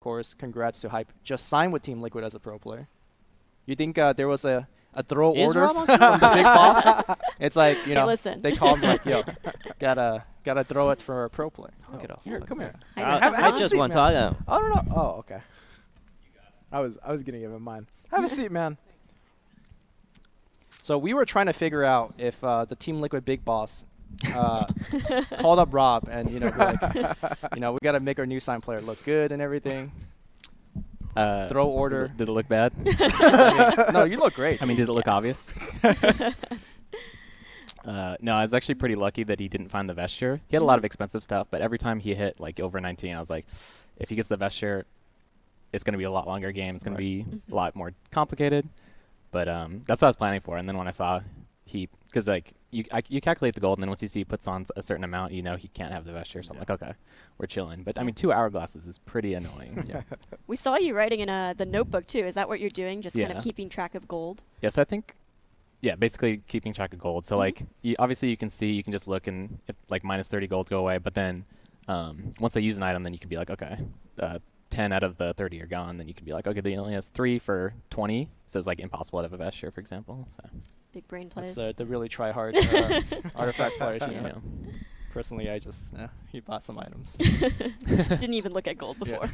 course, congrats to Hype, just signed with Team Liquid as a pro player. You think there was a throw order from the big boss? It's like, you know, they call him like, yo, gotta throw it for a pro player. Oh, Get off. here, come here. I just want to talk out. Oh, no. Oh, okay. I was gonna give him mine. Have a seat, man. So we were trying to figure out if the Team Liquid big boss called up Rob and, you know, be like, you know, we got to make our new sign player look good and everything. Throw order. Did it look bad? No, you look great. I mean, did it look obvious? No, I was actually pretty lucky that he didn't find the vesture. He had a lot of expensive stuff, but every time he hit like over 19, I was like, if he gets the vesture, it's going to be a lot longer game. It's going to be a lot more complicated. But that's what I was planning for. And then when I saw because like you calculate the gold, and then once you see he puts on a certain amount, you know he can't have the vesture. So I'm like, okay, we're chilling. But I mean, 2 hourglasses is pretty annoying. Yeah. We saw you writing in the notebook too. Is that what you're doing? Just kind of keeping track of gold? Yeah, so I think, basically keeping track of gold. So like, obviously you can just look, and if like minus 30 gold go away. But then once they use an item, then you can be like, okay, 10 out of the 30 are gone. Then you can be like, okay, they only has 3 for 20. So it's like impossible to have a vesture, for example. So big brain plays. That's the really try hard artifact players. You know. Personally, I just he bought some items. Didn't even look at gold before.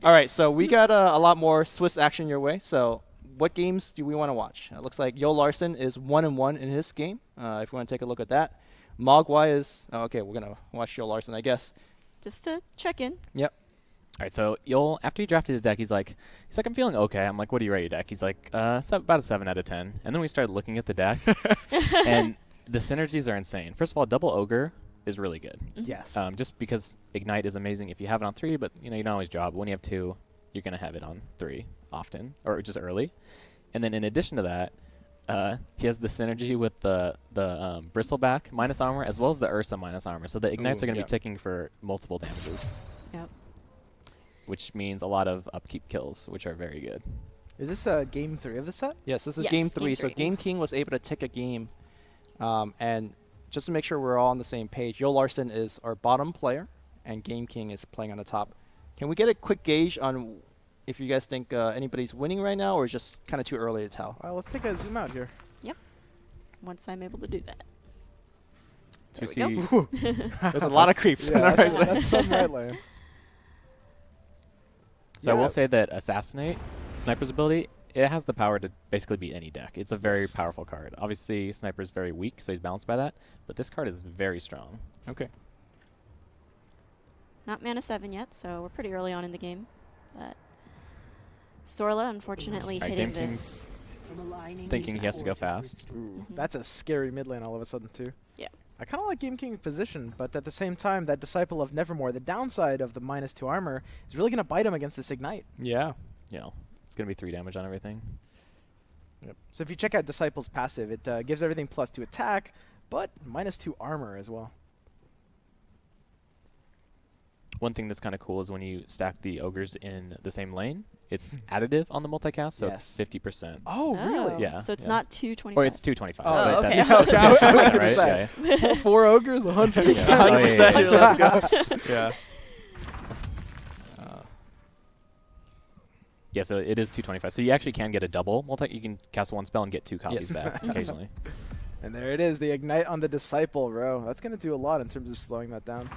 All right, so we got a lot more Swiss action your way. So what games do we want to watch? It looks like Yo Larson is 1-1 in his game. If you want to take a look at that, Mogwai is okay. We're gonna watch Yo Larson, I guess. Just to check in. Yep. All right, so Yol, after he drafted his deck, he's like, I'm feeling okay. I'm like, what do you rate your deck? He's like, about a 7 out of 10. And then we started looking at the deck, and the synergies are insane. First of all, double ogre is really good. Yes. Just because ignite is amazing if you have it on 3, but you know you don't always draw. But when you have 2, you're gonna have it on 3 often, or just early. And then in addition to that, he has the synergy with the bristleback minus armor as well as the Ursa minus armor. So the ignites are gonna be ticking for multiple damages. Yep. Which means a lot of upkeep kills, which are very good. Is this game 3 of the set? Yes, this is game 3. So GameKing was able to take a game, and just to make sure we're all on the same page, Yo Larson is our bottom player, and GameKing is playing on the top. Can we get a quick gauge on if you guys think anybody's winning right now, or is just kind of too early to tell? Let's take a zoom out here. Yep. Once I'm able to do that. So There we go. There's a lot of creeps. Yeah, that's some right lane. So I will say that Assassinate, Sniper's ability, it has the power to basically beat any deck. It's a very powerful card. Obviously, Sniper's very weak, so he's balanced by that. But this card is very strong. Okay. Not mana 7 yet, so we're pretty early on in the game. But Sorla, unfortunately, hitting this. Thinking he has to go fast. That's a scary mid lane all of a sudden, too. Yeah. I kind of like GameKing's position, but at the same time, that Disciple of Nevermore, the downside of the minus 2 armor, is really going to bite him against this Ignite. Yeah. You know, it's going to be 3 damage on everything. Yep. So if you check out Disciple's passive, it gives everything +2 attack, but minus 2 armor as well. One thing that's kind of cool is when you stack the ogres in the same lane, it's additive on the multicast, so it's 50%. Oh, really? Yeah. So it's not 225. Or it's 225. Oh, but okay. that's I was right? gonna say. Yeah. 4 ogres, 100%. Yeah. 100%. Let's go. Yeah. Yeah, so it is 225. So you actually can get a double multi. You can cast 1 spell and get 2 copies back occasionally. And there it is, the Ignite on the Disciple, bro. That's going to do a lot in terms of slowing that down.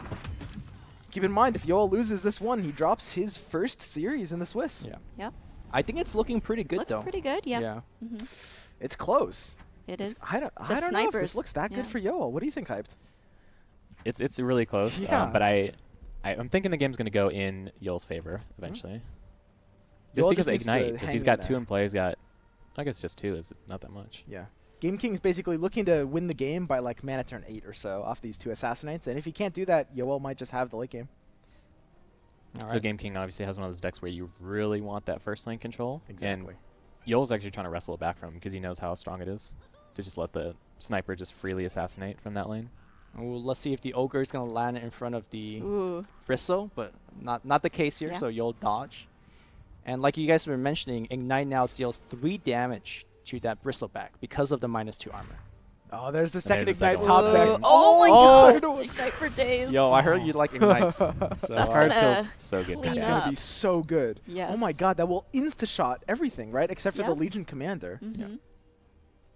Keep in mind, if Yoel loses this one, he drops his first series in the Swiss. Yeah. Yep. I think it's looking pretty good, though. Looks pretty good, yeah. Yeah. It's close. It is. I don't know if this looks that good for Yoel. What do you think, Hyped? It's really close. Yeah. But I'm thinking the game's going to go in Yoel's favor eventually. Just Yoel because needs to Ignite, hang he's in got there. 2 in play. He's got, I guess just 2 is not that much. Yeah. GameKing's basically looking to win the game by like mana turn 8 or so off these 2 Assassinates. And if he can't do that, Yoel might just have the late game. So GameKing obviously has one of those decks where you really want that first lane control. Exactly. And Yoel's actually trying to wrestle it back from him because he knows how strong it is to just let the sniper just freely assassinate from that lane. Well, let's see if the ogre is going to land in front of the bristle, but not the case here, so you'll dodge. And like you guys were mentioning, Ignite now deals 3 damage to that bristleback because of the -2 armor. Oh, there's the And second there's the Ignite second top one. deck. Oh my Oh! god! Ignite for days. Yo, I heard you like ignites. So This card gonna feels so good. clean That's to going cast. to be so good. Yes. Oh my god, that will insta-shot everything, right? Except for the Yes. Legion Commander. Mm-hmm.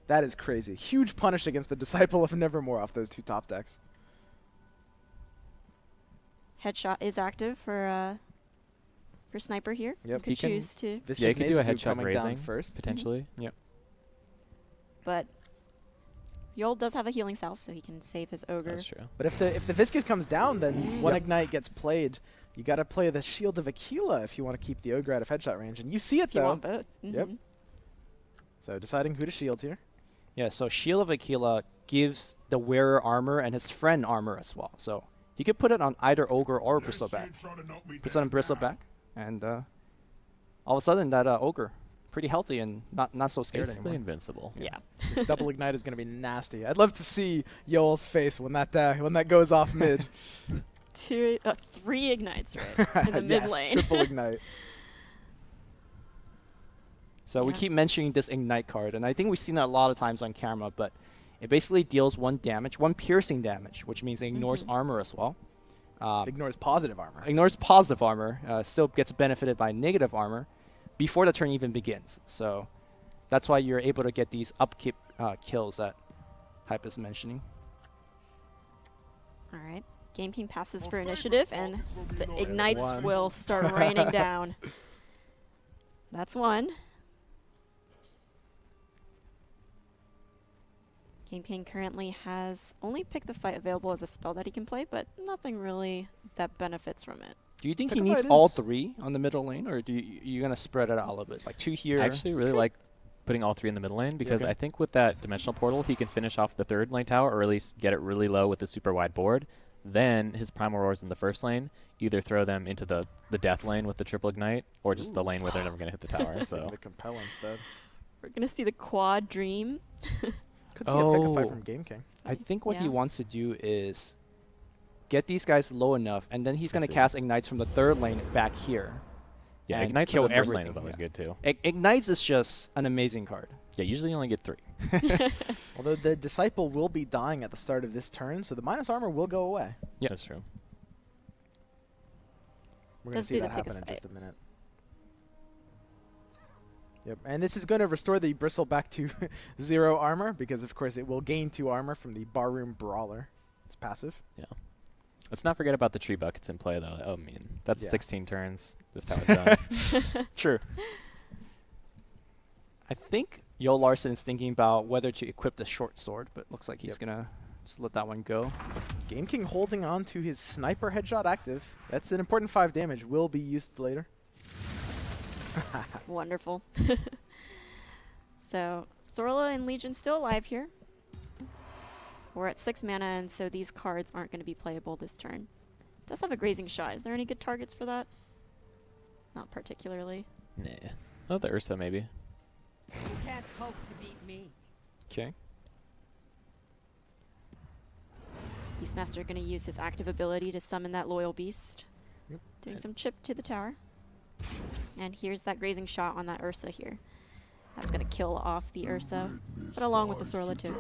That is crazy. Huge punish against the Disciple of Nevermore off those two top decks. Headshot is active for Sniper here. Yep. You could He can- choose to, Viscous Yeah, you could do a Mace headshot coming down raising first. potentially. but Yol does have a healing self, so he can save his ogre. That's true. But if the Viscous comes down, then one Ignite gets played. You got to play the Shield of Aquila if you want to keep the Ogre out of headshot range. And you see it, If you though. want both. Yep. Mhm. So deciding who to shield here. Yeah, so Shield of Aquila gives the wearer armor and his friend armor as well. So he could put it on either Ogre or Bristleback. Puts it on Bristleback, and all of a sudden that Ogre, pretty healthy and not so scared Basically anymore. invincible. Yeah. This double Ignite is going to be nasty. I'd love to see Yoel's face when that goes off mid. 3 ignites right in the mid Yes, lane. triple Ignite. So we Yeah. keep mentioning this Ignite card, and I think we've seen that a lot of times on camera, but it basically deals 1 damage, 1 piercing damage, which means it ignores armor as well. Ignores positive armor. Ignores positive armor, still gets benefited by negative armor before the turn even begins. So that's why you're able to get these upkeep kills that Hype is mentioning. All right. GameKing passes for initiative, and the ignites one. will start raining down. That's 1. GameKing currently has only Pick the Fight available as a spell that he can play, but nothing really that benefits from it. Do you think Pick he a needs fight all is- 3 on the middle lane, or you're going to spread it out a little bit? Like 2 here? I actually really like putting all 3 in the middle lane because Okay. I think with that dimensional portal, he can finish off the 3rd lane tower or at least get it really low with the super wide board. Then his Primal Roars in the 1st lane, either throw them into the death lane with the triple ignite or just the lane where they're never going to hit the tower. So The Compel instead. We're going to see the quad dream. Could see a Pick a Fight Oh. from GameKing. I think what he Yeah. wants to do is get these guys low enough, and then he's I going to see. cast Ignites from the 3rd lane back here. yeah, and Ignite kill from the 1st lane everything, is always yeah. good too. Ignites is just an amazing card. Yeah, usually you only get 3. Although the Disciple will be dying at the start of this turn, so the minus armor will go away. Yep. That's true. We're going Does to see do that the Pick a happen in just Fight. a minute. Yep, and this is going to restore the Bristle back to 0 armor, because of course it will gain 2 armor from the Barroom Brawler. It's passive. Let's not forget about the tree buckets in play though. Oh, I mean, that's Yeah. 16 turns. This tower's done. True. I think Yo Larson is thinking about whether to equip the short sword, but looks like he's going to just let that one go. GameKing holding on to his Sniper Headshot active. That's an important 5 damage. Will be used later. Wonderful. So, Sorla and Legion still alive here. We're at 6 mana, and so these cards aren't going to be playable this turn. Does have a Grazing Shot. Is there any good targets for that? Not particularly. Nah. Oh, the Ursa maybe. You can't hope to beat me. Okay. Beastmaster going to use his active ability to summon that Loyal Beast. Yep. Doing some chip to the tower. And here's that Grazing Shot on that Ursa here. That's going to kill off the Ursa, but along with the Sorla too.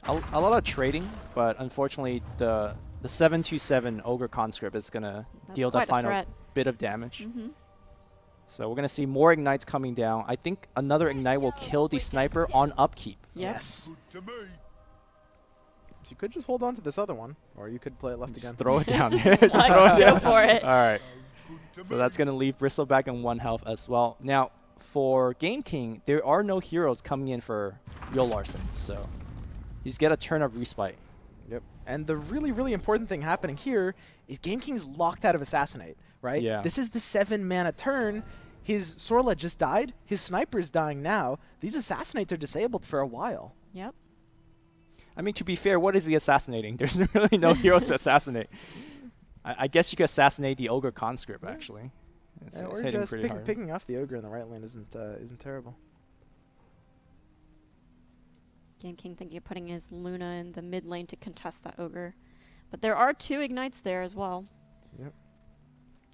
A lot of trading, but unfortunately the 7/2/7 Ogre Conscript is going to That's deal the quite a final threat. bit of damage. Mm-hmm. So we're going to see more Ignites coming down. I think another Ignite will kill the Sniper on upkeep. Yes. So you could just hold on to this other one, or you could play it left Just again. throw it down. Just Just like, throw it go down. for it. All right. So that's going to leave Bristleback in 1 health as well. Now, for GameKing, there are no heroes coming in for Yo Larson. So he's got a turn of Respite. Yep. And the really, really important thing happening here is GameKing's locked out of Assassinate, right? Yeah. This is the 7 mana turn. His Sorla just died. His Sniper's dying now. These Assassinates are disabled for a while. Yep. I mean, to be fair, what is he assassinating? There's really no heroes to assassinate. I guess you could assassinate the Ogre Conscript, actually. It's, Yeah, it's or hitting just pretty hard. picking off the Ogre in the right lane isn't terrible. GameKing thinking of putting his Luna in the mid lane to contest that Ogre. But there are 2 Ignites there as well. Yep.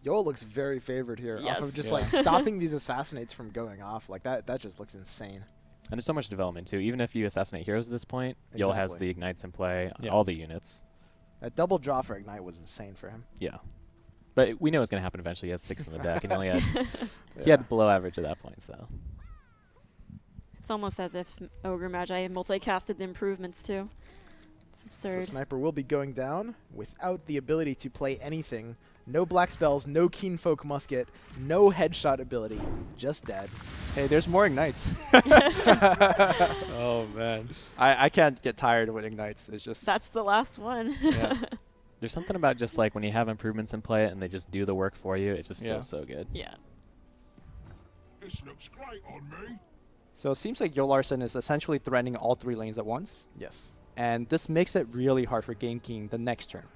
Yoel looks very favored here off of Yes. just Yeah. like stopping these Assassinates from going off. Like that just looks insane. And there's so much development too. Even if you assassinate heroes at this point, Yul has Exactly. the ignites in play on Yeah. all the units. That double draw for Ignite was insane for him. Yeah. But we know it's going to happen eventually. He has 6 in the deck, and he only had he Yeah. had below average at that point. So It's almost as if Ogre Magi multicasted the improvements too. It's So absurd. Sniper will be going down without the ability to play anything. No black spells, no Keen Folk Musket, no headshot ability, just dead. Hey, there's more ignites. Oh man, I can't get tired with ignites. It's just That's the last one. Yeah. there's something about just like when you have improvements in play and they just do the work for you. It just Yeah. feels so good. Yeah. This looks great on me. So it seems like Larson is essentially threatening all 3 lanes at once, Yes. and this makes it really hard for GameKing the next turn.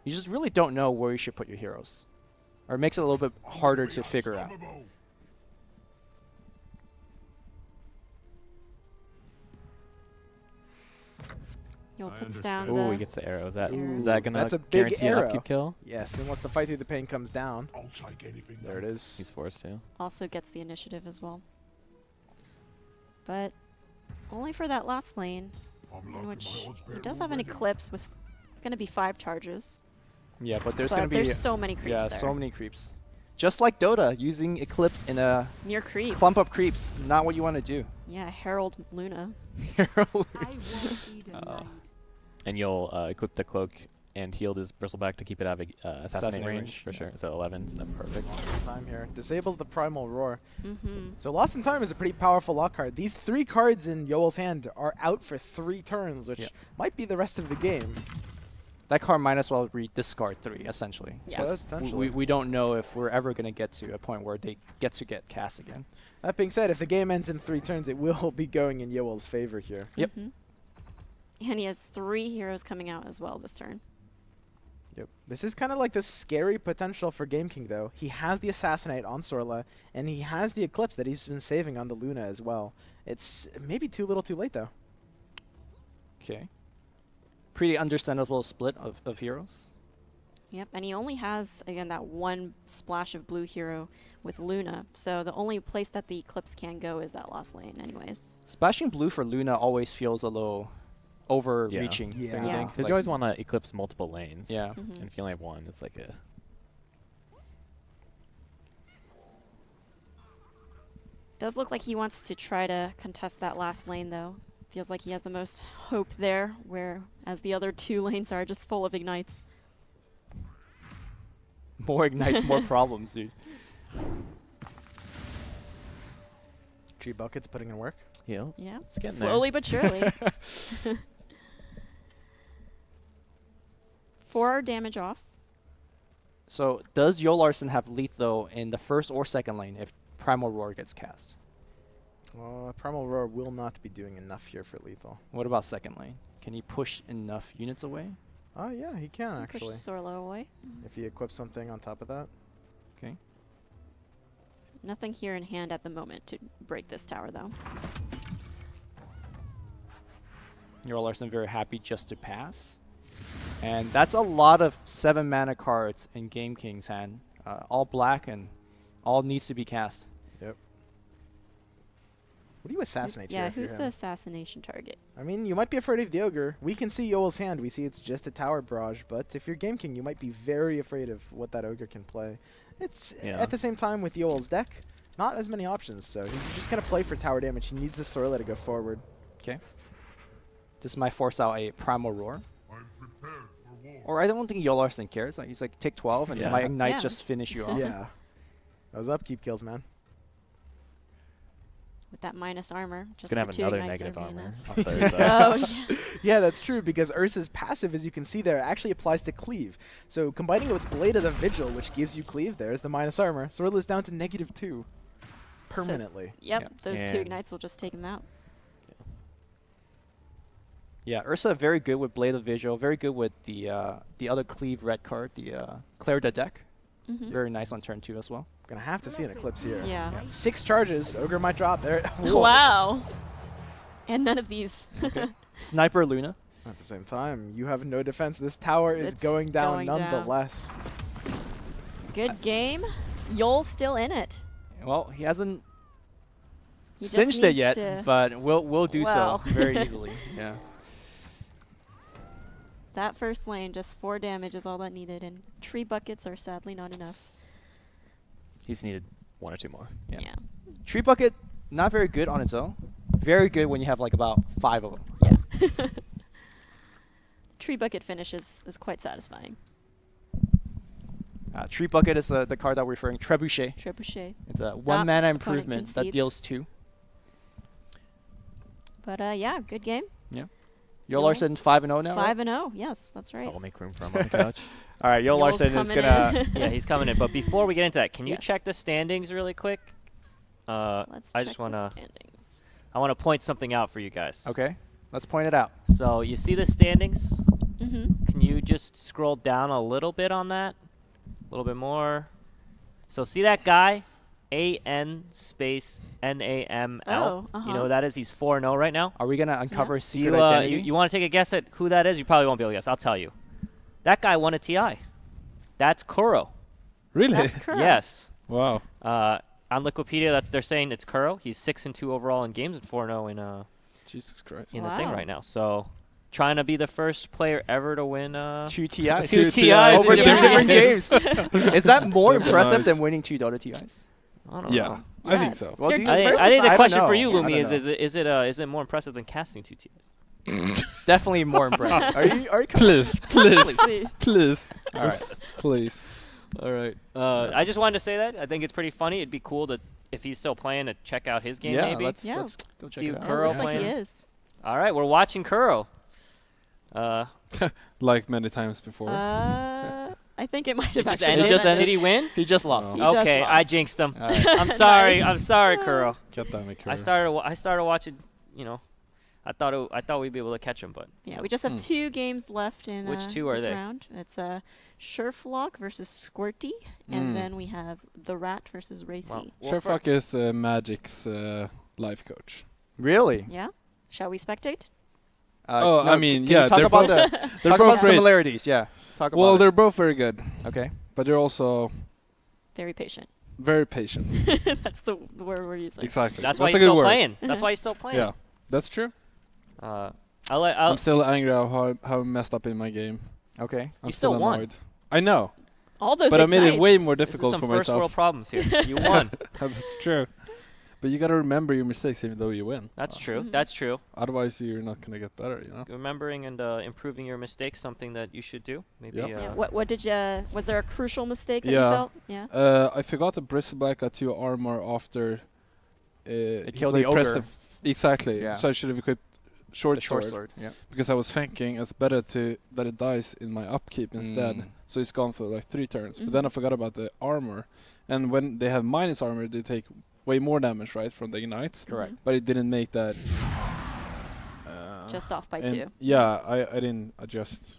You just really don't know where you should put your heroes, or it makes it a little bit harder to figure out. Unstoppable. You'll I puts down understand. Ooh, the he gets the arrow. Is that Ooh, is that gonna that's a big guarantee an arrow. upkeep kill? Yes, and once the Fight Through the Pain comes down, I'll take anything. there it is. He's forced to. also gets the initiative as well. But only for that last lane, I'm in liking which my odds he better does have an already. Eclipse with going to be 5 charges. Yeah, but there's but gonna be there's so many creeps yeah, there. so many creeps. Just like Dota, using Eclipse in a Near creeps. clump of creeps, not what you want to do. Yeah, Herald Luna. I won't be denied. And you'll equip the cloak and heal his bristleback to keep it out of assassinate Assassinate range range, for yeah. sure. So 11's perfect. Time here. Disables the Primal Roar. Mm-hmm. So Lost in Time is a pretty powerful lock card. These 3 cards in Yoel's hand are out for 3 turns, which Yeah. might be the rest of the game. That card might as well discard 3, essentially. Yeah. 'cause Potentially. we don't know if we're ever going to get to a point where they get cast again. That being said, if the game ends in 3 turns, it will be going in Yoel's favor here. Yep. Mm-hmm. And he has 3 heroes coming out as well this turn. Yep. This is kind of like the scary potential for GameKing, though. He has the Assassinate on Sorla, and he has the Eclipse that he's been saving on the Luna as well. It's maybe too little too late, though. Okay. Pretty understandable split of heroes. Yep, and he only has, again, that 1 splash of blue hero with Luna. So the only place that the Eclipse can go is that last lane anyways. Splashing blue for Luna always feels a little overreaching. Yeah. don't you Yeah. think? Because Like- you always want to eclipse multiple lanes. Yeah. Mhm. And if you only have one, it's like a Does look like he wants to try to contest that last lane, though. Feels like he has the most hope there, whereas the other 2 lanes are just full of ignites. More ignites, more problems, dude. Tree Bucket's putting in work. heal. Yeah, It's getting there. slowly but surely. 4 damage off. So does Larson have Letho in the first or second lane if Primal Roar gets cast? Primal Roar will not be doing enough here for lethal. What about second lane? Can he push enough units away? Oh, yeah, he can, Push actually. Sorlo away. If he equips something on top of that. Okay. Nothing here in hand at the moment to break this tower, though. Larson very happy just to pass. And that's a lot of 7 mana cards in GameKing's hand. All black and all needs to be cast. Yep. What do you assassinate here? Yeah, if you're who's him? the assassination target? I mean, you might be afraid of the Ogre. We can see Yoel's hand. We see it's just a tower barrage. But if you're GameKing, you might be very afraid of what that Ogre can play. It's Yeah. at the same time with Yoel's deck, not as many options. So he's just going to play for tower damage. He needs the Sorla to go forward. Okay. This might force out a Primal Roar. I'm prepared for war. Or I don't think Larson cares. Like he's like, take 12 and Yeah. my Ignite Yeah. just finish you off. Yeah. Those upkeep kills, man. With that minus armor. Just Gonna the have 2 another ignites negative are gonna- armor on Thursday. Oh, yeah. Yeah, that's true, because Ursa's passive, as you can see there, actually applies to Cleave. So combining it with Blade of the Vigil, which gives you Cleave, there's the minus armor. Sorla's down to -2. Permanently. Yep, Yeah. those 2 And- ignites will just take him out. Yeah, Ursa very good with Blade of Vigil, very good with the other Cleave red card, the Clear the Deck. Mhm. Very nice on turn 2 as well. Gonna have to see an Eclipse here. Yeah. 6 charges. Ogre might drop there. Whoa. Wow. And none of these. Sniper Luna. At the same time, you have no defense. This tower is It's going down going down. nonetheless. Good game. Yoel's still in it. Well, he hasn't He just cinched it needs yet, to- but we'll do Well. so very easily. Yeah. That first lane, just 4 damage is all that needed, and tree buckets are sadly not enough. He's needed 1 or 2 more. Yeah. Yeah. Tree bucket, not very good on its own. Very good when you have like about 5 of them. Yeah. Tree bucket finish is quite satisfying. Tree bucket is the card that we're referring. Trebuchet. Trebuchet. It's a 1 mana opponent improvement that concedes. deals 2. But yeah, good game. Yo Yo, Larson 5-0 now. 5-0. Yes, that's right. I'll make room for him on the couch. All right, Yo Yoel's Larson is coming gonna. in. Yeah, he's coming in. But before we get into that, can you Yes. check the standings really quick? Let's I check just the wanna standings. I want to point something out for you guys. Okay, let's point it out. So you see the standings? Mm-hmm. Can you just scroll down a little bit on that? A little bit more. So see that guy? AN space NAML. Oh, You know who that is? He's 4-0 right now. Are we gonna uncover secret You, identity? you want to take a guess at who that is? You probably won't be able to guess. I'll tell you. That guy won a TI. That's Kuro. Really? That's correct. Yes. Wow. On Liquipedia, they're saying it's Kuro. He's 6-2 overall in games and 4-0 in Jesus Christ. the thing Wow. right now. So trying to be the first player ever to win 2 TIs. two Two TIs over in 2 different different games. Is that more That'd be impressive nice. than winning 2 Dota TIs? I don't Yeah, know. I think so. Well, You're do you- I think, First I think I the don't question for know. you, Yeah, I Lumi, don't is it more impressive than casting 2 TIs? Definitely more impressive. Are you? Please, please, Please. please. All right. Please. All right. I just wanted to say that. I think it's pretty funny. It'd be cool to, if he's still playing, to check out his game Yeah, maybe. let's Yeah. go check See it who out. It Kuro looks like he playing. is. All right, we're watching Kuro. Like many times before. I think it might It have just actually ended. ended. Did he win? He just lost. Oh. He just Okay, I lost. jinxed him. All right. I'm sorry. Nice. I'm sorry, Kuro. Get that, make I started watching. You know, I thought we'd be able to catch him, but Yeah, we just have 2 games left in Which 2 are this they? round. It's Sherfloch versus Sqwerty, and then we have the Rat versus Racy. Well, Sherfloch is Magic's life coach. Really? Yeah. Shall we spectate? Oh, no, I mean, can yeah, you talk they're about both- the they're talk both about great. similarities. Yeah. Talk about. Well, it. they're both very good, Okay. but they're also Very patient. very patient. That's the word we're using. Exactly. that's why a he's good still word. playing. That's why he's still playing. Yeah, that's true. I'll I'm still angry at how I messed up in my game. Okay. I'm You still won. annoyed. I know, All those but I made it ignites. way more This is difficult some for first myself. world problems here. You won. That's true. But you gotta remember your mistakes even though you win. That's true. Mhm. That's true. Otherwise, you're not gonna get better. You know. Remembering and improving your mistakes, something that you should do. Maybe. Yep. Yeah. What did you? Was there a crucial mistake that you Yeah. felt? Yeah. I forgot to Bristleback got 2 armor after. It killed the ogre. Exactly. Yeah. So I should have equipped short The short sword, sword. Yeah. because I was thinking it's better that it dies in my upkeep instead. Mm. So it's gone for like 3 turns. But Mhm. then I forgot about the armor, and when they have minus armor, they take way more damage, right, from the ignites. Correct. But it didn't make that. Just off by and 2. Yeah, I didn't adjust.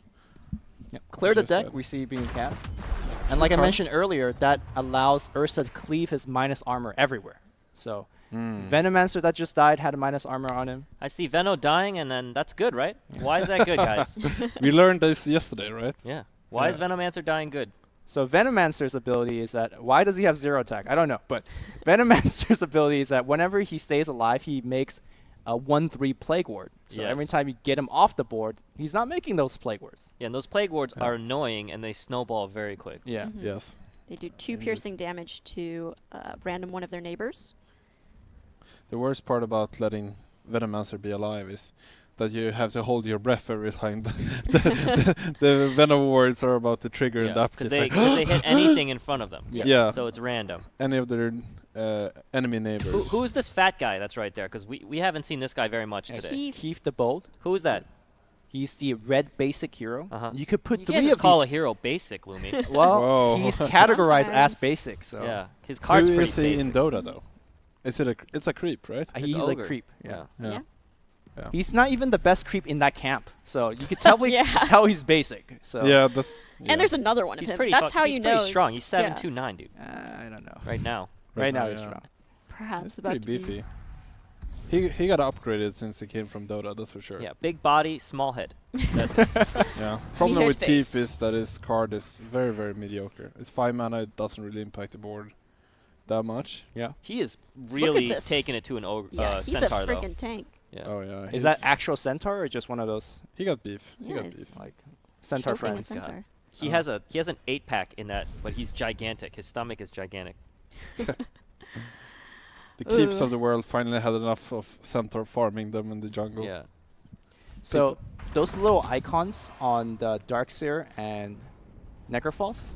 Yeah. Clear the Just deck. that. We see being cast. And like I Okay. mentioned earlier, that allows Ursa to cleave his minus armor everywhere. So Venomancer that just died had a minus armor on him. I see Veno dying, and then that's good, right? Why is that good, guys? We learned this yesterday, right? Yeah. Why is Yeah. Venomancer dying good? So Venomancer's ability is that, why does he have 0 attack? I don't know, but Venomancer's ability is that whenever he stays alive, he makes a 1/3 Plague Ward. So every Yes. time you get him off the board, he's not making those Plague Wards. Yeah, and those plague wards Yeah. are annoying, and they snowball very quick. Yeah. Mhm. Yes. They do 2 Indeed. piercing damage to random one of their neighbors. The worst part about letting Venomancer be alive is that you have to hold your breath every time the Venom wards are about to trigger in the upkeep. Because like, they hit anything in front of them. Yeah. So it's random. any of their enemy neighbors. Who is this fat guy that's right there? Because we haven't seen this guy very much Yeah, today. Keith the Bold. Who is that? He's the red basic hero. Uh-huh. You could put You 3 can't of just call a these. hero basic, Lumi. Well, Whoa. he's categorized as Sometimes. basic. So Yeah, his card's Who pretty is he basic. in Dota though? Is it it's a creep, right? he's a ogre. creep. Yeah. Yeah. Yeah. He's not even the best creep in that camp. So you could tell, Yeah. tell he's basic. So Yeah, that's. Yeah. And there's another one He's of him. pretty. That's how he's you pretty know. strong. He's yeah. 7'2", dude. I don't know. Right now. Right now now, he's yeah. strong. Perhaps It's about pretty to be- beefy. He got upgraded since he came from Dota, that's for sure. Yeah, big body, small head. That's Yeah. Problem Meathead with face. Keith is that his card is very, very mediocre. It's 5 mana, it doesn't really impact the board. that much. Yeah. He is really this. taking it to an Yeah, he's a centaur, though. freaking tank. Yeah. Oh yeah. Is he's- that actual centaur or just one of those He got beef. He Yeah, got he's beef. like centaur choking a friends? centaur. He has an 8-pack in that, but he's gigantic. His stomach is gigantic. The keeps of the world finally had enough of centaur farming them in the jungle. Yeah. So those little icons on the Darkseer and Necrophos,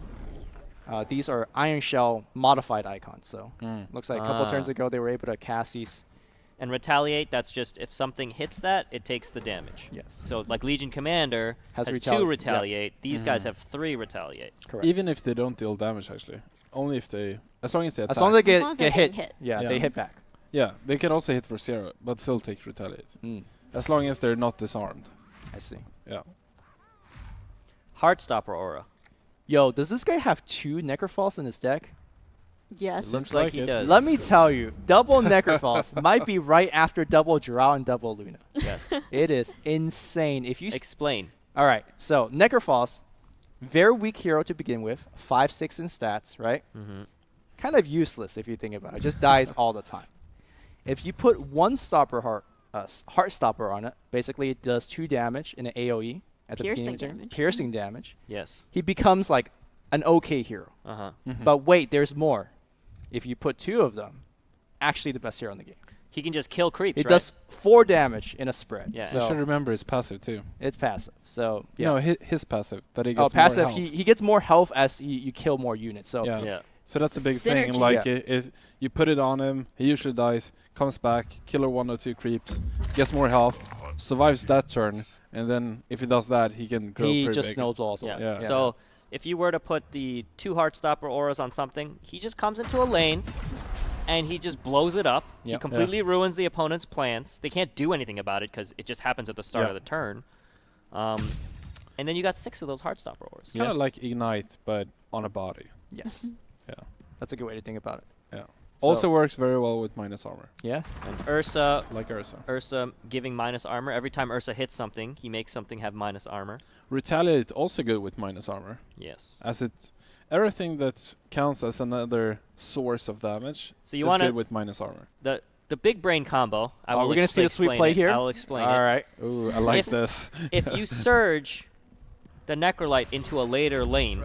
these are Iron Shell modified icons. So looks like a couple turns Ah. ago they were able to cast these. And retaliate, that's just if something hits that, it takes the damage. Yes. So like Legion Commander Has has retali- 2 yeah. retaliate. These guys have 3 retaliate. Correct. Even if they don't deal damage, actually, only if they, as long as they attack. as long as they As long as get they're hit, getting hit. yeah, Yeah. they hit back. Yeah, they can also hit for 0, but still take retaliate. As long as they're not disarmed. I see. Yeah. Heartstopper aura. Yo, does this guy have 2 Necrophos in his deck? Yes. Looks like like he it. does. Let me tell you, double Necrophos might be right after double Drow and double Luna. Yes. It is insane. If you Explain. all right, so Necrophos, very weak hero to begin with, 5/6 in stats, right? Mm-hmm. Kind of useless if you think about it. Just dies all the time. If you put one stopper heart stopper on it, basically it does 2 damage in an AOE at the beginning of the turn. Piercing damage. Piercing damage. Yes. He becomes like an okay hero. Uh-huh. But wait, there's more. If you put 2 of them, actually the best hero in the game. He can just kill creeps, It right? does 4 damage in a spread. Yeah. You should So remember his passive too. it's passive. So yeah. No, his passive. That he gets Oh, passive. more health. He gets more health as you kill more units. So Yeah. Yeah. So that's a big thing. Synergy. Like, Yeah. if you put it on him, he usually dies, comes back, killer 1 or 2 creeps, gets more health, survives that turn, and then if he does that, he can grow he pretty just big. snowballs. Yeah. Yeah. So if you were to put the 2 Heartstopper auras on something, he just comes into a lane and he just blows it up. He Yep. completely ruins the opponent's plans. They can't do anything about it because it just happens at the start Yeah. of the turn. And then you got 6 of those Heartstopper auras. It's kind of Yes. like Ignite, but on a body. Yes. Yeah. That's a good way to think about it. Yeah. So- Also works very well with minus armor, Yes. And Ursa like Ursa. giving minus armor. Every time Ursa hits something, he makes something have minus armor. Retaliate also good with minus armor, Yes. as it everything that counts as another source of damage So you is want good to with minus armor. the big brain combo. I Oh, will we're gonna see the sweet explain play it. here? I will explain All it. right. Ooh, I like If- this. If you surge the Necrolite into a later lane,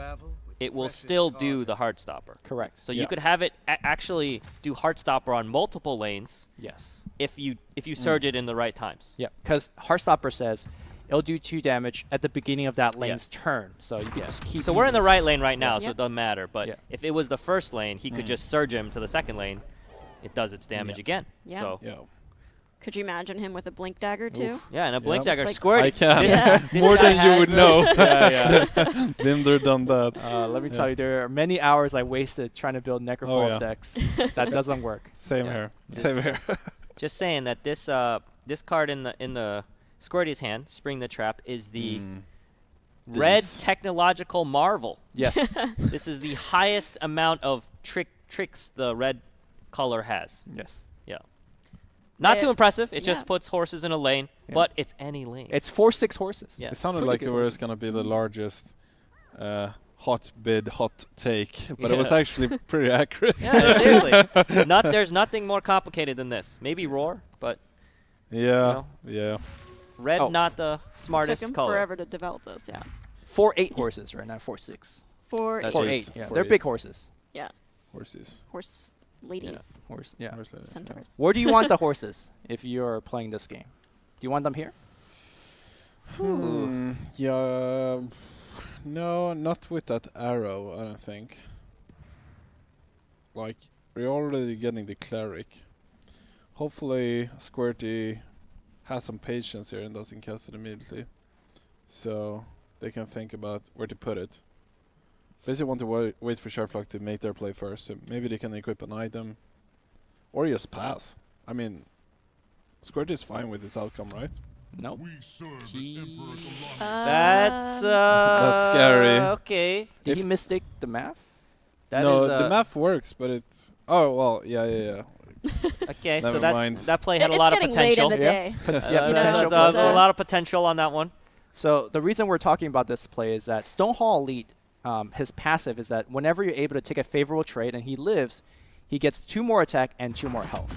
it will still do the Heartstopper. Correct. So Yeah. you could have it actually do Heartstopper on multiple lanes Yes. if you surge it in the right times. Yeah. Because Heartstopper says it'll do 2 damage at the beginning of that lane's turn. So you can Yeah. just keep. So we're in the using right lane right now, Yeah. so it doesn't matter. But Yeah. if it was the first lane, he could just surge him to the second lane. It does its damage Yeah. again. Yeah. So Yeah. Could you imagine him with a blink dagger too? yeah, and a blink Yeah. dagger Just squirt. I can. This, Yeah. this More guy than you has would the- know. Yeah, yeah. Been there, done that. Let me Yeah. tell you, there are many hours I wasted trying to build Necrophos yeah. decks. That doesn't work. Same Yeah. here. Just- Same here. Just saying that this this card in the Squirty's hand, Spring the Trap, is the red These. technological marvel. Yes. This is the highest amount of tricks the red color has. Yes. Yeah. Not Yeah. too impressive. It Yeah. just puts horses in a lane, Yeah. but it's any lane. It's 4/6 horses. Yeah. It sounded Pretty like good it was horses. gonna be the largest hot take, but it was Yeah. actually pretty accurate. Yeah, seriously. There's nothing more complicated than this. Maybe Roar, but Yeah, know? yeah. red Oh. not the smartest Took him color. forever to develop this. Yeah. 4/8 horses right now. 4/6. For That's 4/8. eight. Yeah. 4/8. They're big horses. Horses. horse ladies, Horse. Yeah. Horse ladies, yeah. centaurs. Where do you want the horses if you're playing this game? Do you want them here? Yeah. No, not with that arrow, I don't think. Like, we're already getting the cleric. Hopefully, Squirty has some patience here and doesn't cast it immediately. So, they can think about where to put it. Basically want to wait for Sherfloch to make their play first. So maybe they can equip an item. Or just pass. I mean, Squirty is fine with this outcome, right? Nope. We serve He- an emperor alive. That's That's scary. Okay. Did If- he mistake the math? That no, is, the math works, but it's... Oh, well, yeah. Okay, so Never mind. that play had a It's lot of getting potential. late in the Yeah. day. Yeah, That's potential. a lot of potential on that one. So the reason we're talking about this play is that Stonehall Elite, his passive is that whenever you're able to take a favorable trade and he lives, he gets 2 more attack and 2 more health.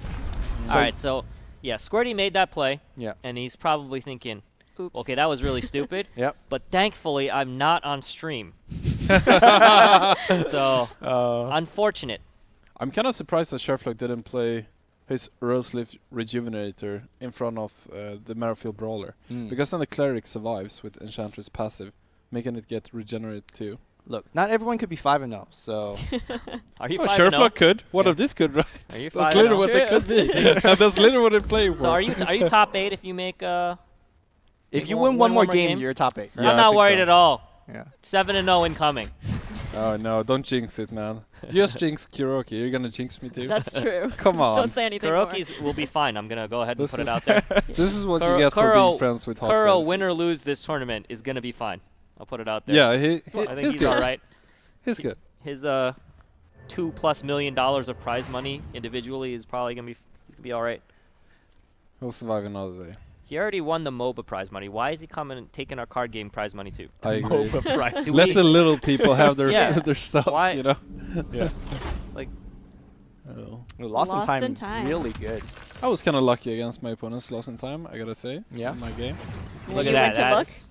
All right, so yeah, Squirty made that play, Yeah. and he's probably thinking, Oops. okay, that was really stupid. Yep. But thankfully, I'm not on stream. So, unfortunate. I'm kind of surprised that Sherfloch didn't play his Rose Leaf Rejuvenator in front of the Merrifield Brawler. Because then the Cleric survives with Enchantress passive, making it get regenerate too. Look, not everyone could be 5-0, so Are you Oh, 5-0? Sherfloch could. One Yeah. of these could, right? Are you That's 5-0? literally what they could be. That's literally what they play for. So are you top 8 if you make if you one- win win one more more game, game? you're top 8. Yeah, I I'm not think worried so. at all. Yeah. 7-0 incoming. Oh no, don't jinx it, man. Just jinx Kuroki. You're gonna jinx me too? That's true. Come on. Don't say anything more. Kuroki's will be fine. I'm gonna go ahead and This put it is- out there. This is what Kuro- you get for Kuro- being friends with hot Kuro, guys. win or lose this tournament, is gonna be fine. I'll put it out there. Yeah, I he's think he's good. all right. He's good. His $2+ million of prize money individually is probably gonna be all right. He'll survive another day. He already won the MOBA prize money. Why is he coming and taking our card game prize money too? I agree. Do Let we- the little people have their Yeah. their stuff. Why- You know. Yeah. Like, Oh. Lost in Lost time, in time. really good. I was kind of lucky against my opponents lost in time. I gotta say. Yeah. In my game. Yeah, look you at that. went to book? That's-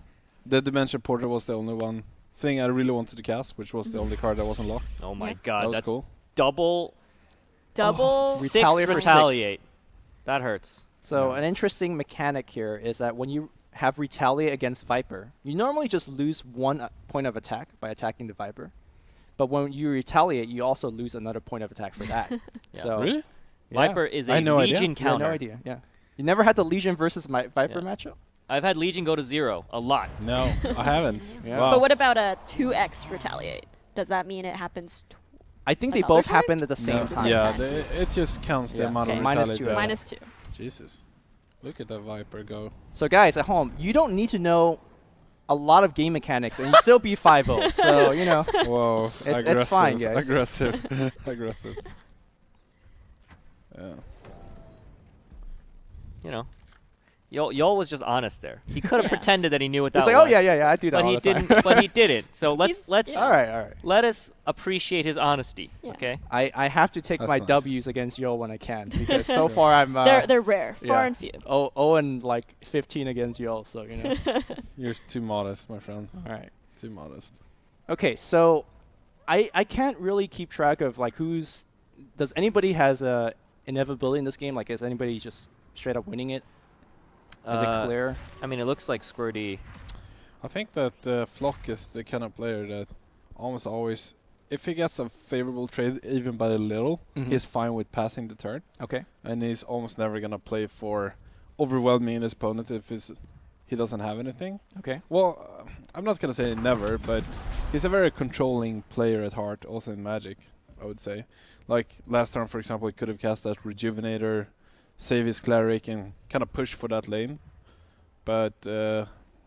The Dimension Porter was the only one thing I really wanted to cast, which was the only card that wasn't locked. oh my Yeah. God, that was that's cool. double Double. Re- 6 Retaliate for 6. retaliate. That hurts. So Yeah. an interesting mechanic here is that when you have retaliate against Viper, you normally just lose 1 point of attack by attacking the Viper. But when you retaliate, you also lose another point of attack for that. Yeah. So Really? yeah. Viper is I a had no idea. Legion You had counter. no idea. Yeah. You never had the Legion versus Viper Yeah. matchup? I've had Legion go to 0 a lot. No, I haven't. Yeah. Wow. But what about a 2x retaliate? Does that mean it happens? I think they Another both time? happened at the same No. time. Yeah, time. it just counts the Yeah, amount so of minus retaliate. two, you have. Minus 2. Jesus. Look at that Viper go. So guys at home, you don't need to know a lot of game mechanics and you still be 5-0. So, you know. Whoa. It's fine, guys. Aggressive. Aggressive. Yeah. You know, Yol was just honest there. He could have Yeah. pretended that he knew what that It's like, was. oh yeah, I do that But all he the time. didn't. But he didn't. So He's- let's yeah. all right. let us appreciate his honesty. Yeah. Okay. I have to take That's my nice. W's against Yo when I can because so far I'm They're rare, far yeah. and few. 0 and like 15 against Yo, so you know. You're too modest, my friend. All right. Too modest. Okay, so I can't really keep track of like does anybody has a inevitability in this game? Like is anybody just straight up winning it? Is it clear? I mean, it looks like Squirty. I think that Flock is the kind of player that almost always, if he gets a favorable trade even by a little, Mhm. he's fine with passing the turn. Okay. And he's almost never going to play for overwhelming his opponent if he doesn't have anything. Okay. Well, I'm not going to say never, but he's a very controlling player at heart, also in Magic, I would say. Like last turn, for example, he could have cast that Rejuvenator, save his Cleric, and kind of push for that lane. But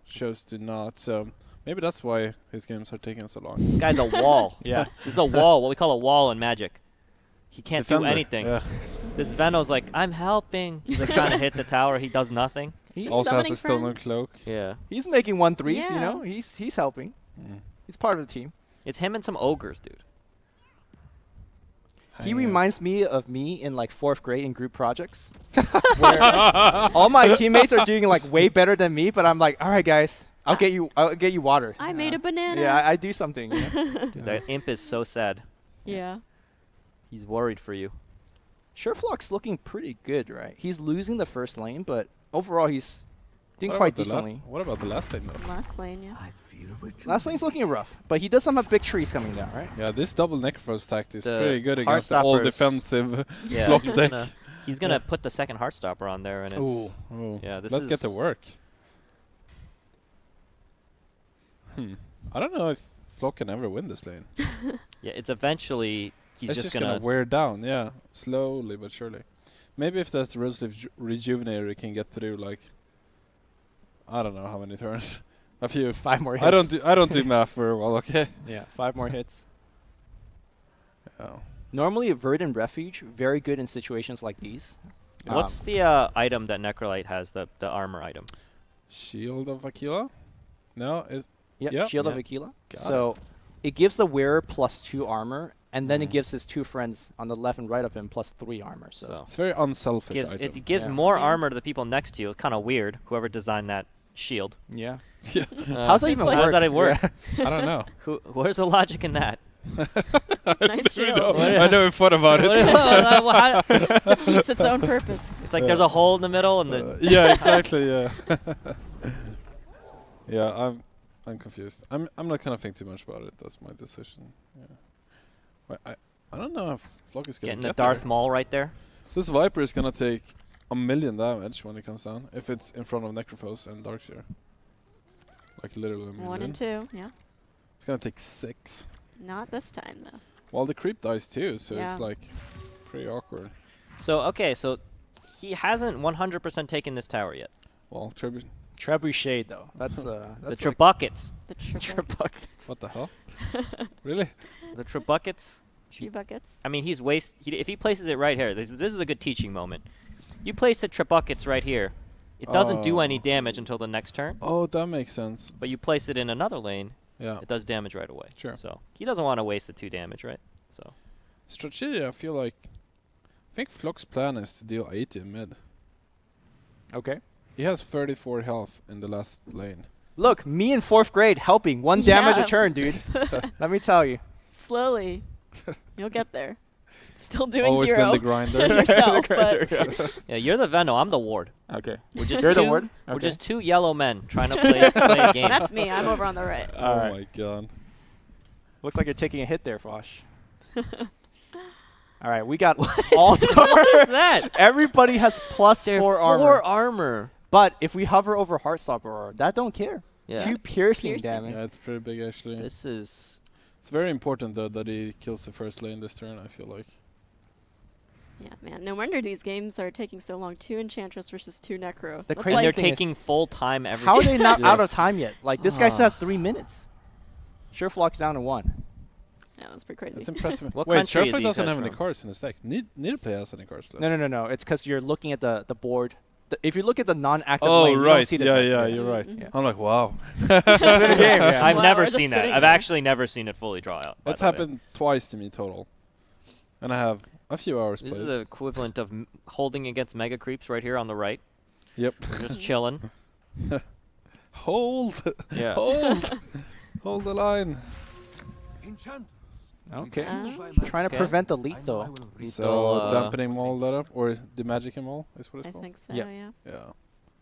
chose to not, so maybe that's why his games are taking so long. This guy's a wall. Yeah. This is a wall. What we call a wall in Magic. He can't do Defender, anything. Yeah. This Veno's like, I'm helping. He's like trying to hit the tower. He does nothing. He's Also has summoning a stolen friends. cloak. Yeah. He's making 1-3s, you Yeah. know. He's helping. Mm. He's part of the team. It's him and some ogres, dude. He Hanging out. reminds me of me in like 4th grade in group projects. Where all my teammates are doing like way better than me, but I'm like, all right guys, I'll get you water. I made a banana. Yeah, I do something. You know? Dude, that imp is so sad. Yeah. He's worried for you. Sherfloch's looking pretty good, right? He's losing the first lane, but overall he's doing What quite about the last- decently. What about the last lane though? Last lane, yeah. Last lane's looking rough, but he does have big trees coming down, right? Yeah, this double Necrophos tact is The pretty good against the all Heartstoppers- defensive Yeah, Flock he's deck. gonna Yeah. put the second Heartstopper on there, and it's Ooh. Oh, Yeah, this let's get to is- work. I don't know if Flock can ever win this lane. yeah, it's eventually he's It's just gonna gonna wear down, yeah, slowly but surely. Maybe if that Rose Leaf Rejuvenator can get through, like, I don't know how many turns, a few. 5 more hits. I don't do math very well. Okay. Yeah, 5 more hits. Oh. Normally, a Verdant Refuge, very good in situations like these. What's the item that Necrolite has? The armor item. Shield of Aquila? No, it. Yep, Yep. Shield of Yeah. Aquila. Got So it gives the wearer +2 armor and then it gives his 2 friends on the left and right of him +3 armor. So So It's very unselfish gives, item. it gives Yeah. more Yeah. armor to the people next to you. It's kind of weird. Whoever designed that shield. yeah. Yeah. How's that It's even like- How does work? that work? I don't know. Where's the logic in that? Nice I shield. know. Yeah. I never thought about it. Defeats its own purpose. It's like there's a hole in the middle and the Yeah, exactly. Yeah. Yeah, I'm confused. I'm not gonna think too much about it. That's my decision. Yeah. But I don't know if Flock is gonna getting the get Darth there. Maul right there. This Viper is gonna take 1,000,000 damage when it comes down if it's in front of Necrophos and Darkseer. Like literally 1,000,000. 1 and 2. Yeah. It's gonna take 6. Not this time though. Well, the creep dies too, so Yeah. it's like pretty awkward. So okay, so he hasn't 100% taken this tower yet. Well, Trebuchet though. That's The that's Trebuckets. The triple buckets. what the hell? Really? The Trebuckets. tree buckets. I mean, if he places it right here, this is a good teaching moment. You place the Trebuckets right here. It doesn't do any Oh. damage until the next turn, Oh, that makes sense. but you place it in another lane, Yeah. it does damage right away. Sure. So he doesn't want to waste the 2 damage, right? So Strategy, I feel like. I think Flock's plan is to deal 80 in mid. Okay. He has 34 health in the last lane. Look, me in 4th grade helping 1 damage Yeah. a turn, dude. Let me tell you. Slowly, you'll get there. Still doing Always 0 been the grinder. yourself, The but grinder, yeah, you're the Veno, I'm the Ward. Okay. We're just You're the two, ward? We're Okay. just 2 yellow men trying to play a game. that's me. I'm over on the right. Oh Alright. my god. Looks like you're taking a hit there, Fosh. All right, we got all the what is that? Everybody has +4 armor. 4 armor. But if we hover over Heartstopper, that don't care. Yeah. 2 piercing, Piercing. damage. Yeah, it's pretty big actually. This is It's very important though that he kills the first lane this turn, I feel like. Yeah, man. No wonder these games are taking so long. 2 Enchantress versus 2 Necro. The That's crazy and they're thing is- taking full time every How are game. they not out of Yes. time yet? Like, this guy still has Ah. 3 minutes. Sherfloch's down to 1. Yeah, that's pretty crazy. It's impressive. What Wait, country are Sherfloch these doesn't guys have any from? cards in his deck. Neither player has any cards left. No. It's because you're looking at the board. If you look at the non-active Oh, lane, you don't right. see the Yeah, deck. yeah, you're right. Mhm. Yeah. I'm like, wow. It's been a game, yeah. I've Wow, never we're just seen that. sitting I've there. actually never seen it fully draw out. by That's the way. happened twice to me total. And I have a few hours This played. is the equivalent of holding against mega creeps right here on the right. Yep. We're just chilling. Hold. Yeah. Hold. Hold the line. Enchanters. Okay. Ah. Trying to Okay. prevent the leak, though. Lethal, So dampening all that up, or the magicking all is what I it's called. think so, Yeah. yeah. Yeah.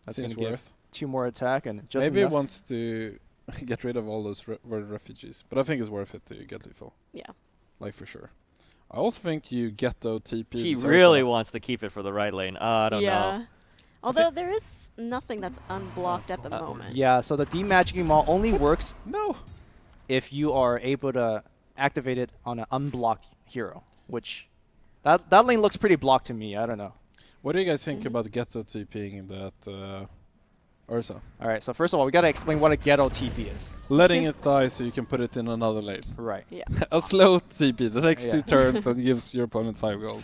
That's Seems going to give worth. 2 more attack and just Maybe enough. it wants to get rid of all those world refugees, but I think it's worth it to get lethal. Yeah. Like for sure. I also think you get the TP. He this really Ursa. wants to keep it for the right lane. I don't yeah. know. Although there is nothing that's unblocked at the moment. Yeah, so the demagicking maul only works No. if you are able to activate it on an unblocked hero, which that lane looks pretty blocked to me. I don't know. What do you guys think Mhm. about Ghetto TPing that Ursa? All right, so first of all, we got to explain what a ghetto TP is. Letting it die so you can put it in another lane. Right. Yeah. A slow TP that takes Yeah. 2 turns and gives your opponent 5 gold.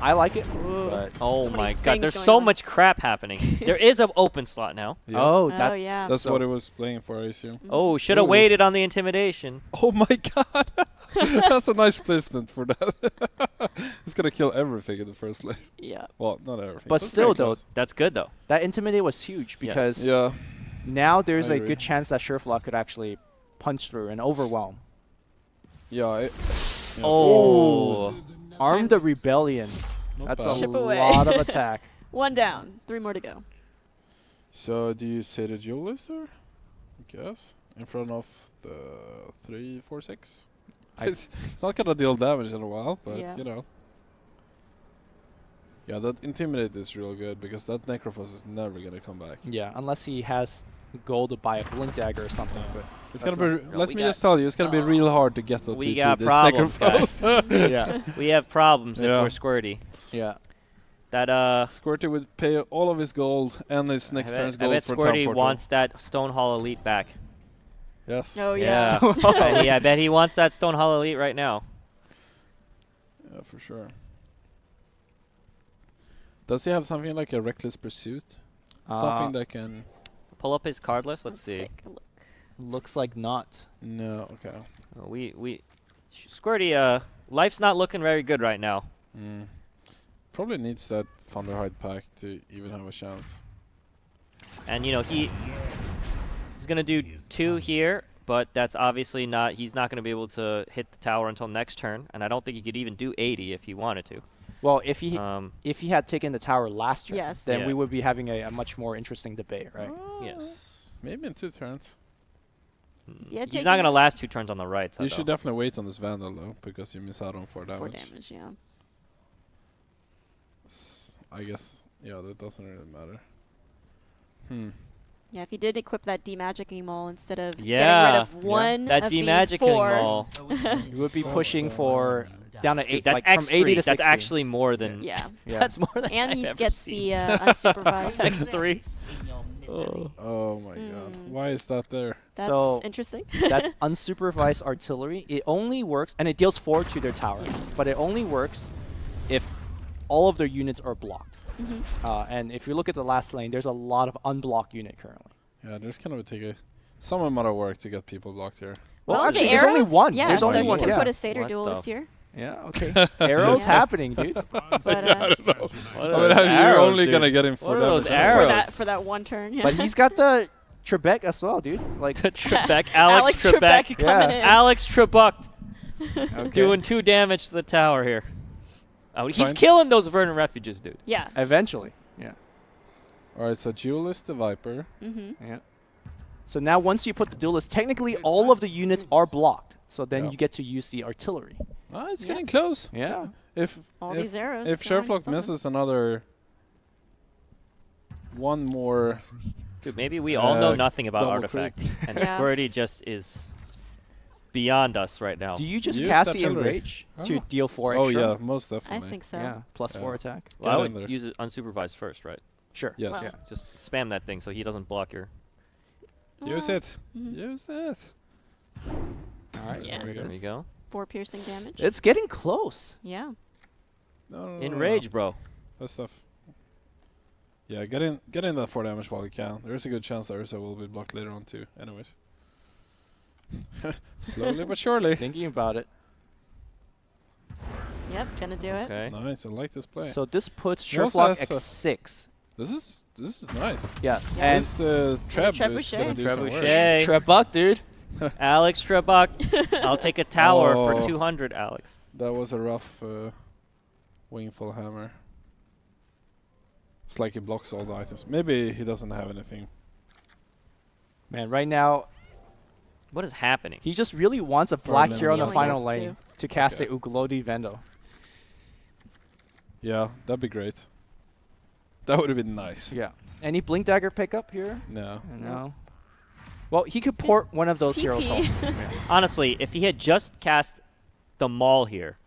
I like it, Ooh. but Oh So many my god, things there's going so on. much crap happening. There is an open slot now. Yes. oh, Oh, that yeah. That's so- what it was playing for, I assume. Mhm. Oh, should have Ooh. waited on the intimidation. Oh my god! That's a nice placement for that. It's gonna kill everything in the first lane. Yeah. Well, not everything. But very still, though, close. That's good though. that intimidate was huge Yes. because Yeah. now there's I a agree. good chance that Sherfloch could actually punch through and overwhelm. Yeah. Yeah. Oh. Arm the rebellion. Not That's bad. a Chip away. lot of attack. 1 down. 3 more to go. So, do you say the duelist there? I guess. In front of the 3, 4, 6? I- It's not gonna deal damage in a while, but Yeah. you know. Yeah, that Intimidate is real good because that Necrophos is never gonna come back. Yeah, unless he has gold to buy a blink dagger or something. But It's That's gonna be. No, let we me got- just tell you, it's gonna be real hard to get the We TP got this problems, Necrophos. yeah, We have problems if Yeah. we're squirty. yeah. That Squirty would pay all of his gold and his next turn's I gold bet for Squirty Town Portal. wants that Stone Hall Elite back. Yes. Oh, yeah. I bet he wants that Stone Hall Elite right now. Yeah, for sure. Does he have something like a Reckless Pursuit? Something that can... Pull up his card list. Let's see. take a look. looks like not. No, okay. We Squirty, life's not looking very good right now. Probably needs that Thunderhide pack to even have a chance. And, he's going to do 2 here, but that's obviously not... He's not going to be able to hit the tower until next turn, and I don't think he could even do 80 if he wanted to. Well, if he had taken the tower last turn, Yes. then Yeah. we would be having a much more interesting debate, right? Yes. Maybe in 2 turns. Yeah, He's not going to last 2 turns on the right side, You should definitely wait on this Vandal though, because you miss out on 4 damage. 4 damage, yeah. I guess, yeah, that doesn't really matter. Yeah, if he did equip that demagicking maul instead of Yeah. getting rid of one That of these demagicking 4. maul. You would be pushing for down to 8, That's like from 80 to 60. That's actually more than... Yeah. Yeah. That's more than And I've he ever gets seen. the unsupervised. X3. Oh my god. Why is that there? That's So- interesting. That's unsupervised artillery. It only works, and it deals 4 to their tower, but it only works if all of their units are blocked. And if you look at the last lane, there's a lot of unblocked unit currently. Yeah, there's kind of some amount of work to get people blocked here. Well, the actually, there's only arrows- one. Yeah, There's so only you one. can Yeah. put a Satyr What duelist the here. Yeah. Okay. Arrows Yeah. happening, dude. But I don't know. What I are mean, those you're arrows, only dude? gonna get him What 4 are those damage. arrows? for that one turn, yeah. But he's got the Trebek as well, dude. Like Trebek. Alex Trebek. Trebek coming Yeah. in. Alex Trebek okay. doing 2 damage to the tower here. Oh, he's Fine. killing those Verdant Refuges, dude. Yeah. Eventually. Yeah. Alright, so Duelist the Viper. Yeah. So now once you put the duelist, technically all of the units are blocked. So then Yeah. you get to use the artillery. Ah, it's Yeah. getting close. Yeah. If All if, these arrows. if they're already Sherfloch summoned. misses another one more, Dude, maybe we all know Uh, nothing about double Artifact, creep. and Yeah. Squirty just is beyond us right now. Do you just Use cast the artillery. enrage to Oh. deal 4 oh extra? yeah, most I definitely. think so. Yeah. Plus Yeah. 4 attack. Well, I Get in would there. use it unsupervised first, right? Sure. Yes. Well. Yeah. Just spam that thing so he doesn't block your... Use it. Mhm. Use it. All right. Yeah. There it There we is. go. 4 piercing damage. It's getting close. Yeah. No. Enrage, bro. That stuff. Yeah, get in that 4 damage while you can. There's a good chance that Ursa will be blocked later on too. Anyways. Slowly but surely. Thinking about it. Yep, gonna do it. Okay. Nice, I like this play. So this puts He also Sherfloch has a- X6. This is nice. Yeah. Yeah. And This Treb is Trebuchet. gonna do some work. Trebuchet. Trebek, dude. Alex Trebek. I'll take a tower Oh. for 200, Alex. That was a rough wingful hammer. It's like he blocks all the items. Maybe he doesn't have anything. Man, right now, What is happening? he just really wants a black minute. hero on the He final wants lane to cast Okay. the Uglodi Vendo. Yeah, that'd be great. That would have been nice. Yeah. Any Blink Dagger pickup here? No. No. Well, he could port one of those heroes TP. home. Honestly, if he had just cast the Maul here,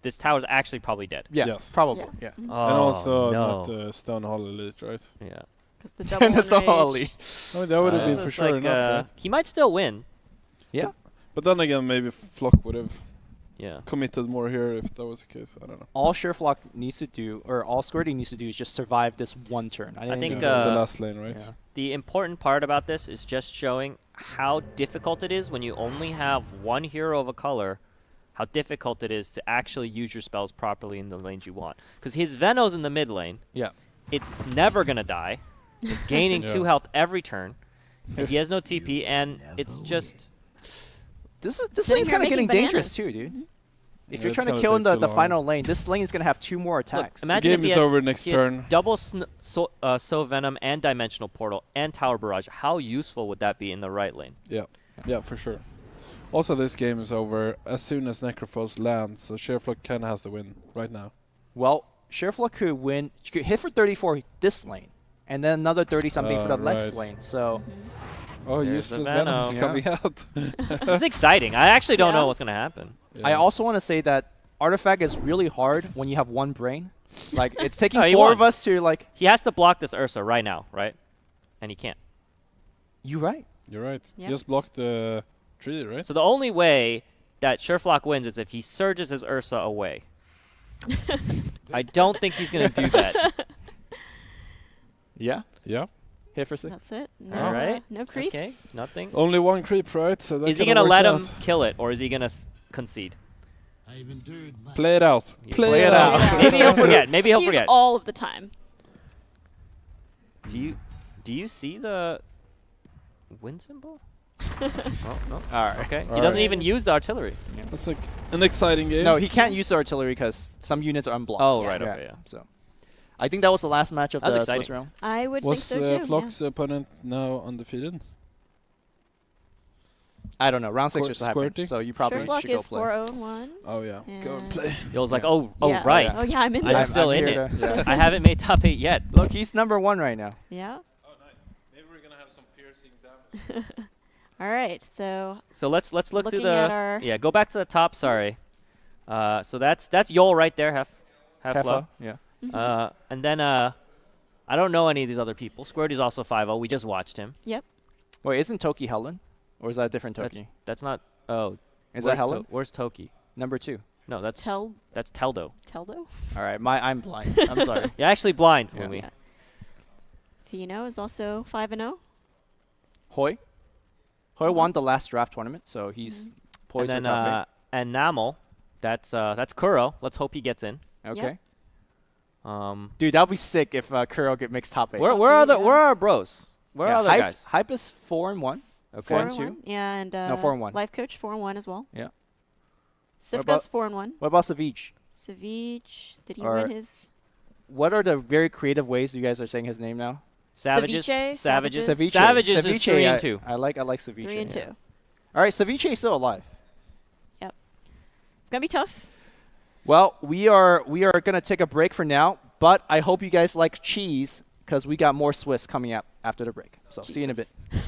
this tower's actually probably dead. Yeah, Yes. probably. Yeah. Yeah. Oh, And also no. not Stone Hall Elite, right? Yeah. Because the double That's all I'll enrage. I mean, that would have This been for is sure like, enough, right? He might still win. Yeah. But then again, maybe Flock would have Yeah. committed more here if that was the case. I don't know. All Sherfloch needs to do, or all Squirty needs to do, is just survive this one turn. think, think Yeah, the uh, last lane, right? yeah. The important part about this is just showing how difficult it is when you only have one hero of a color, how difficult it is to actually use your spells properly in the lanes you want. Because his Venom's in the mid lane. Yeah. It's never going to die. It's gaining Yeah. 2 health every turn. And he has no TP, and it's just... This Sitting lane's here kind of getting making dangerous bananas. too, dude. If Yeah, you're it's trying to gonna kill in take the, too the long. final lane, this lane is going to have 2 more attacks. Look, The imagine game if is he had, over next he had turn. double so Venom and Dimensional Portal and Tower Barrage. How useful would that be in the right lane? Yeah, for sure. Also, this game is over as soon as Necrophos lands, so Sherfloch kind of has to win right now. Well, Sherfloch could win, could hit for 34 this lane, and then another 30-something for the next right. lane. So, Oh, There's the useless Venom is Venom. coming out. It's exciting. I actually don't Yeah. know what's going to happen. I Yeah. also want to say that Artifact is really hard when you have one brain. Like, it's taking Oh, he 4 won. of us to, like, He has to block this Ursa right now, right? And he can't. you right. You're right. Yeah. Just block the tree, right? So the only way that Sherfloch wins is if he surges his Ursa away. I don't think he's going to do that. Yeah. Yeah. Hit for 6. That's it. No, All right. no creeps. Okay, nothing. Only one creep, right? So that Is he kinda going to let worked him out. kill it, or is he going to concede? Play it out. Play it out. Maybe he'll forget. Maybe he'll Use forget. all of the time. Do you see the win symbol? Oh, no. All right. Okay. All He doesn't right. even use the artillery. That's like an exciting game. No, he can't use the artillery because some units are unblocked. Oh, right. Okay. Yeah. So, I think that was the last match of That was the exciting. Swiss round. I would Was think so too. Flock's opponent now undefeated? I don't know. Round 6 is happening, Squirty? so you probably Sherfloch should go is play. 4-0-1. Oh yeah, go and And- play. Yo's like, Yeah. oh, Yeah. right. Oh yeah, I'm in I'm this. still in here it. to- yeah. I haven't made top 8 yet. Look, he's number 1 right now. Yeah. Oh nice. Maybe we're gonna have some piercing damage. All right. So So let's look through Looking the at our- yeah. Go back to the top. Sorry. So that's Yol right there. Half low. Yeah. And then I don't know any of these other people. Squirty's also 5-0. We just watched him. Wait, isn't Toki Helen? Or is that a different Toki? That's not. Oh, Is where's that Helen? Where's Toki? Number 2. No, that's Tel that's Teldo. Teldo. All right, I'm blind. I'm sorry. You're actually blind, Yeah. Lumi. Yeah. Fino is also 5-0. Hoy. Hoy won the last draft tournament, so he's And poised then for top and Namel, that's Kuro. Let's hope he gets in. 8. Yep. Okay. Dude, That'll be sick if Kuro makes top 8. where Top are eight, the yeah. where are our bros? Where are the Hype, guys? Hype is 4-1. Okay. 4-2. Yeah, and 4-1. Life Coach 4-1 as well. Yeah. Sivka's 4-1. What about Savage? Savage, did he Or- win his? What are the very creative ways you guys are saying his name now? Savages. Ceviche, Savages. Ceviche. Savages is Ceviche, 3-2. I like Ceviche. 3-2. Yeah. All right, Ceviche is still alive. It's gonna be tough. Well, we are gonna take a break for now, but I hope you guys like cheese because we got more Swiss coming up after the break. So see you in a bit. Jesus.